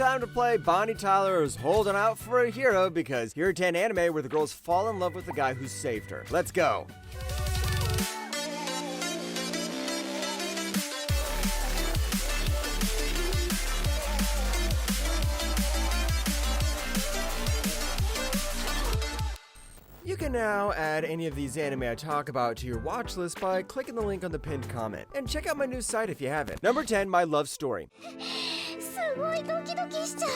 time to play Bonnie Tyler's Holding Out for a Hero, because here's an anime where the girls fall in love with the guy who saved her. Let's go! You can now add any of these anime I talk about to your watch list by clicking the link on the pinned comment. And check out my new site if you haven't. Number 10, My Love Story. すごいドキドキしちゃう。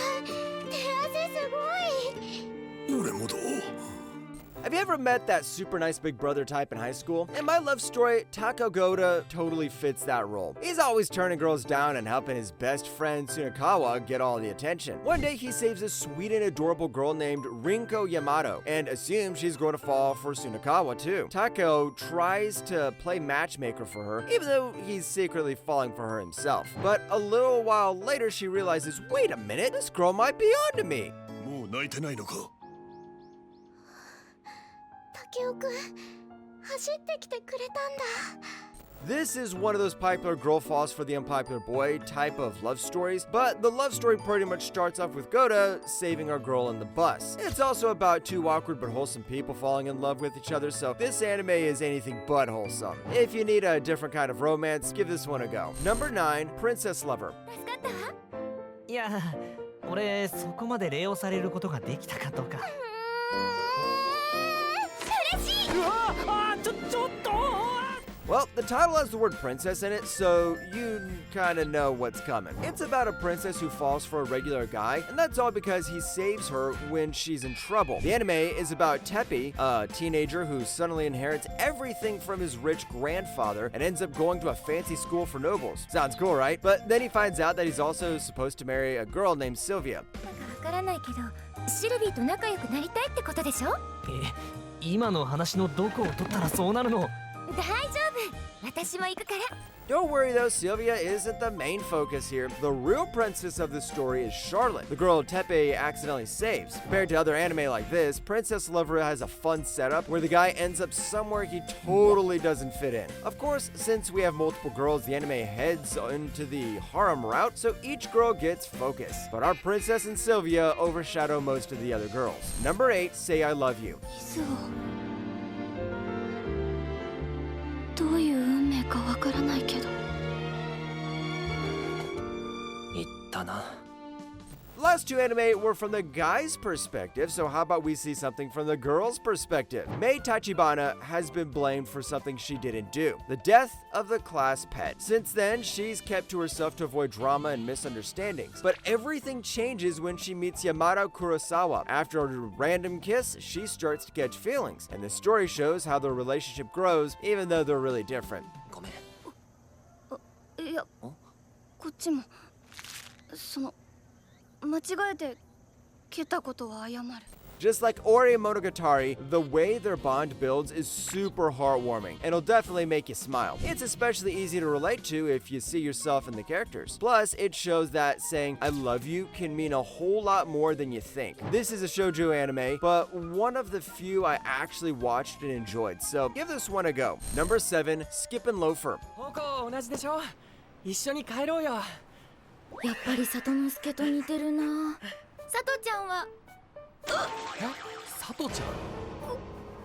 手汗すごい。俺もどう？ Have you ever met that super nice big brother type in high school? In My Love Story, Takogoda totally fits that role. He's always turning girls down and helping his best friend Tsunekawa get all the attention. One day he saves a sweet and adorable girl named Rinko Yamato and assumes she's going to fall for Tsunekawa too. Tako tries to play matchmaker for her, even though he's secretly falling for her himself. But a little while later she realizes, wait a minute, this girl might be onto me. もう泣いてないのか？ 竹雄くん、走ってきてくれたんだ。 This is one of those popular girl falls for the unpopular boy type of love stories, but the love story pretty much starts off with Goda saving our girl in the bus. It's also about two awkward but wholesome people falling in love with each other, so this anime is anything but wholesome. If you need a different kind of romance, give this one a go. Number 9, Princess Lover. 助かった？いや、俺そこまで礼をされることができたかとか。嬉しい。うわあ、ちょっと。 Well, the title has the word princess in it, so you kind of know what's coming. It's about a princess who falls for a regular guy, and that's all because he saves her when she's in trouble. The anime is about Teppei, a teenager who suddenly inherits everything from his rich grandfather and ends up going to a fancy school for nobles. Sounds cool, right? But then he finds out that he's also supposed to marry a girl named Sylvia. わからないけど、シルビーと仲良くなりたいってことでしょ？今の話のどこを取ったらそうなるの？ 大丈夫。私も行くから。 Don't worry though, Sylvia isn't the main focus here. The real princess of the story is Charlotte, the girl Teppei accidentally saves. Compared to other anime like this, Princess Lover has a fun setup where the guy ends up somewhere he totally doesn't fit in. Of course, since we have multiple girls, the anime heads into the harem route, so each girl gets focus. But our princess and Sylvia overshadow most of the other girls. Number 8, Say I Love You. そう。どういう運命かわからないけど。言ったな。 The last two anime were from the guy's perspective, so how about we see something from the girl's perspective? Mei Tachibana has been blamed for something she didn't do, the death of the class pet. Since then, she's kept to herself to avoid drama and misunderstandings. But everything changes when she meets Yamada Kurosawa. After a random kiss, she starts to catch feelings, and the story shows how their relationship grows, even though they're really different. ごめん。いや、こっちも。その。 間違えて蹴ったことは謝る。 Just like Ori and Monogatari, the way their bond builds is super heartwarming, and it'll definitely make you smile. It's especially easy to relate to if you see yourself in the characters. Plus, it shows that saying I love you can mean a whole lot more than you think. This is a shoujo anime, but one of the few I actually watched and enjoyed, so give this one a go. Number 7, Skip and Loafer. 方向同じでしょ？一緒に帰ろうよ。 やっぱり里之助と似てるな。さとちゃんは。さとちゃん。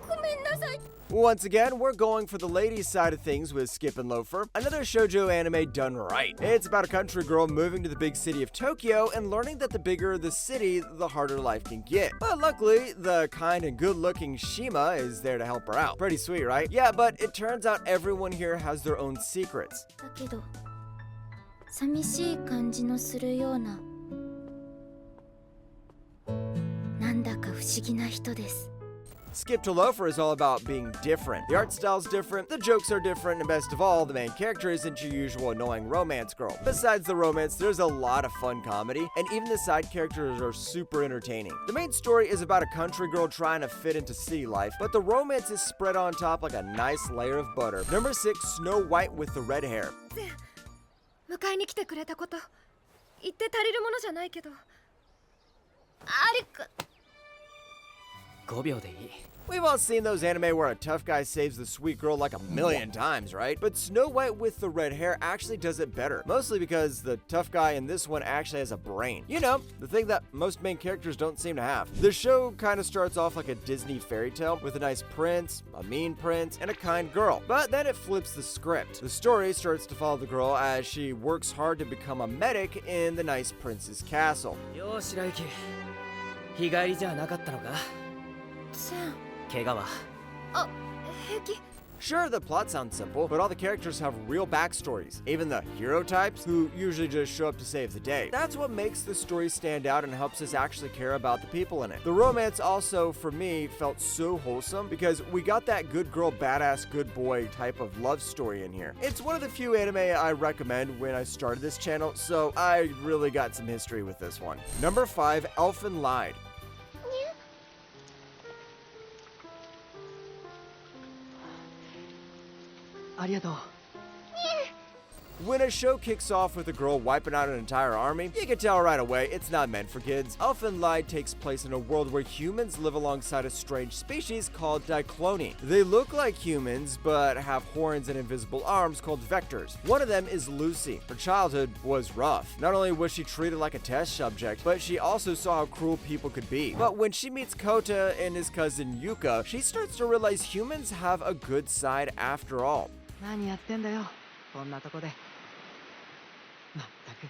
ごめんなさい。 Once again, we're going for the ladies' side of things with Skip and Loafer, another shoujo anime done right. It's about a country girl moving to the big city of Tokyo and learning that the bigger the city, the harder life can get. But luckily, the kind and good-looking Shima is there to help her out. Pretty sweet, right? Yeah, but it turns out everyone here has their own secrets. だけど。 寂しい感じのするような。なんだか不思議な人です。 Skip to Loafer is all about being different. The art style's different, the jokes are different, and best of all, the main character isn't your usual annoying romance girl. Besides the romance, there's a lot of fun comedy, and even the side characters are super entertaining. The main story is about a country girl trying to fit into city life, but the romance is spread on top like a nice layer of butter. Number 6, Snow White with the Red Hair. 迎えに来てくれたこと言って足りるものじゃないけどあれか5秒でいい。 We've all seen those anime where a tough guy saves the sweet girl like a million times, right? But Snow White with the red hair actually does it better. Mostly because the tough guy in this one actually has a brain. You know, the thing that most main characters don't seem to have. The show kind of starts off like a Disney fairy tale with a nice prince, a mean prince, and a kind girl. But then it flips the script. The story starts to follow the girl as she works hard to become a medic in the nice prince's castle. よし白雪、日帰りじゃなかったのか。セン。怪我は。あ、平気。 Sure, the plot sounds simple, but all the characters have real backstories, even the hero types, who usually just show up to save the day. That's what makes the story stand out and helps us actually care about the people in it. The romance also, for me, felt so wholesome because we got that good girl, badass, good boy type of love story in here. It's one of the few anime I recommend when I started this channel, so I really got some history with this one. Number 5, Elfen Lied. ありがとう。 When a show kicks off with a girl wiping out an entire army, you can tell right away it's not meant for kids. Elfen Lied takes place in a world where humans live alongside a strange species called Dicloni. They look like humans, but have horns and invisible arms called vectors. One of them is Lucy. Her childhood was rough. Not only was she treated like a test subject, but she also saw how cruel people could be. But when she meets Kota and his cousin Yuka, she starts to realize humans have a good side after all. 何やってんだよ、こんなとこで。まったく。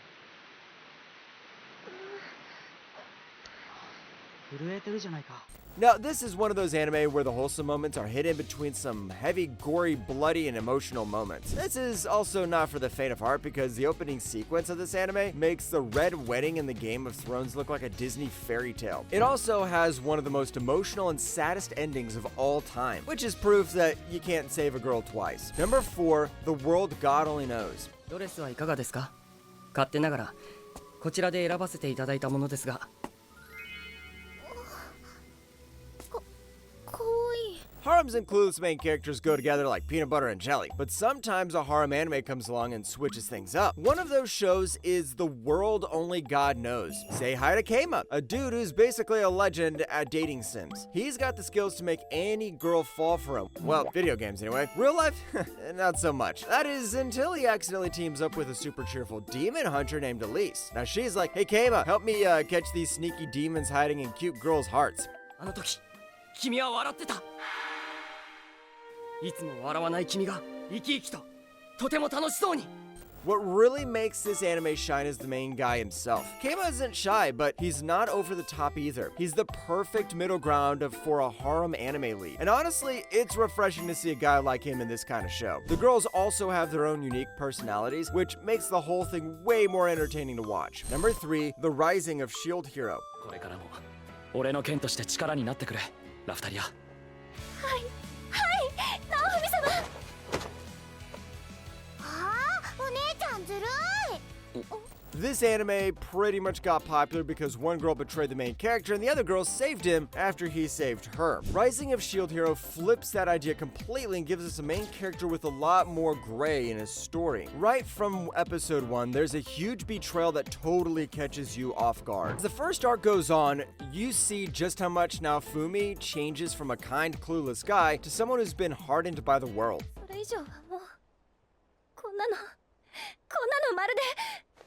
震えてるじゃないか。 Now, this is one of those anime where the wholesome moments are hidden between some heavy, gory, bloody, and emotional moments. This is also not for the faint of heart because the opening sequence of this anime makes the Red Wedding in the Game of Thrones look like a Disney fairy tale. It also has one of the most emotional and saddest endings of all time, which is proof that you can't save a girl twice. Number 4, The World God Only Knows. ドレスはいかがですか。勝手ながらこちらで選ばせていただいたものですが。 Harems and clueless main characters go together like peanut butter and jelly, but sometimes a harem anime comes along and switches things up. One of those shows is The World Only God Knows. Say hi to Keima, a dude who's basically a legend at dating sims. He's got the skills to make any girl fall for him. Well, video games anyway. Real life, not so much. That is until he accidentally teams up with a super cheerful demon hunter named Elise. Now she's like, hey Keima, help me catch these sneaky demons hiding in cute girls' hearts. あの時君は笑ってた。いつも笑わない君が生き生きととても楽しそうに。 What really makes this anime shine is the main guy himself. Keima isn't shy, but he's not over the top either. He's the perfect middle ground for a harem anime lead. And honestly, it's refreshing to see a guy like him in this kind of show. The girls also have their own unique personalities, which makes the whole thing way more entertaining to watch. Number 3, The Rising of Shield Hero. これからも俺の剣として力になってくれ、ラフタリア。 This anime pretty much got popular because one girl betrayed the main character and the other girl saved him after he saved her. Rising of Shield Hero flips that idea completely and gives us a main character with a lot more gray in his story. Right from episode 1, there's a huge betrayal that totally catches you off guard. As the first arc goes on, you see just how much Naofumi changes from a kind, clueless guy to someone who's been hardened by the world. それ以上はもうこんなのまるで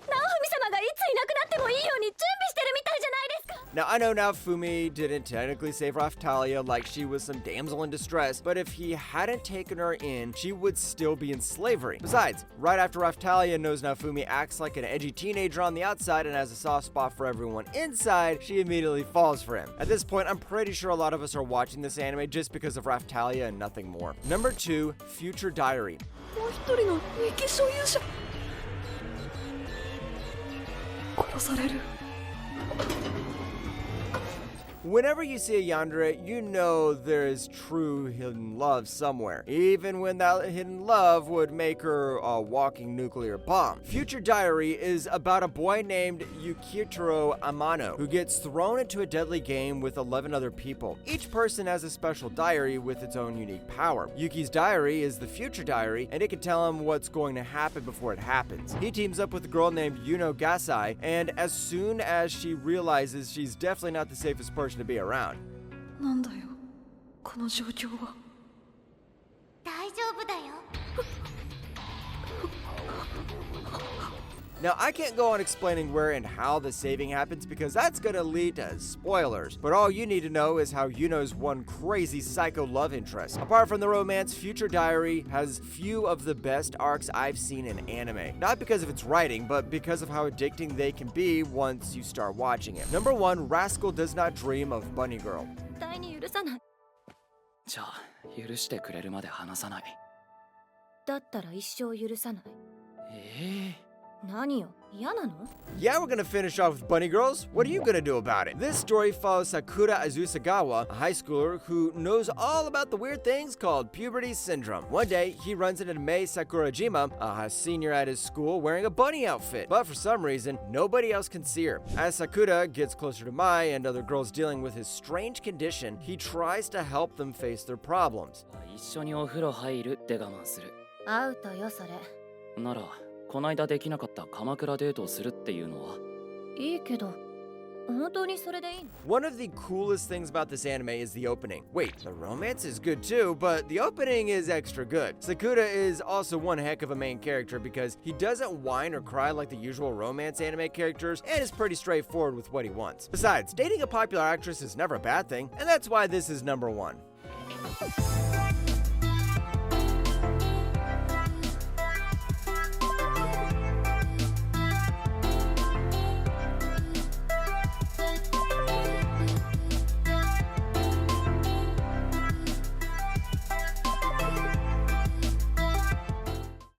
直文様がいついなくなってもいいように準備してるみたいじゃないですか。 Now, I know Naofumi didn't technically save Raftalia like she was some damsel in distress, but if he hadn't taken her in, she would still be in slavery. Besides, right after Raftalia knows Naofumi acts like an edgy teenager on the outside and has a soft spot for everyone inside, she immediately falls for him. At this point, I'm pretty sure a lot of us are watching this anime just because of Raftalia and nothing more. Number 2, Future Diary. もう一人の二期所有者殺される。 Whenever you see a yandere, you know there is true hidden love somewhere, even when that hidden love would make her a walking nuclear bomb. Future Diary is about a boy named Yukitaro Amano, who gets thrown into a deadly game with 11 other people. Each person has a special diary with its own unique power. Yuki's diary is the future diary, and it can tell him what's going to happen before it happens. He teams up with a girl named Yuno Gasai, and as soon as she realizes she's definitely not the safest person to be around, なんだよこの状況は。大丈夫だよ。 Now, I can't go on explaining where and how the saving happens because that's gonna lead to spoilers. But all you need to know is how Yuno's one crazy psycho love interest. Apart from the romance, Future Diary has few of the best arcs I've seen in anime. Not because of its writing, but because of how addicting they can be once you start watching it. Number 1, Rascal does not dream of Bunny Girl. 絶対に許さない。じゃあ許してくれるまで話さない。だったら一生許さない。何よ、嫌なの？ Yeah, we're gonna finish off with Bunny Girls. What are you gonna do about it? This story follows Sakura Azusagawa, a high schooler who knows all about the weird things called puberty syndrome. One day, he runs into Mei Sakurajima, a senior at his school, wearing a bunny outfit. But for some reason, nobody else can see her. As Sakura gets closer to Mai and other girls dealing with his strange condition, he tries to help them face their problems. 一緒にお風呂入るって我慢する。アウトよそれ。ならこないだできなかった鎌倉デートをするっていうのは？いいけど、本当にそれでいいの？ One of the coolest things about this anime is the opening. Wait, the romance is good too, but the opening is extra good. Sakura is also one heck of a main character because he doesn't whine or cry like the usual romance anime characters and is pretty straightforward with what he wants. Besides, dating a popular actress is never a bad thing, and that's why this is number 1.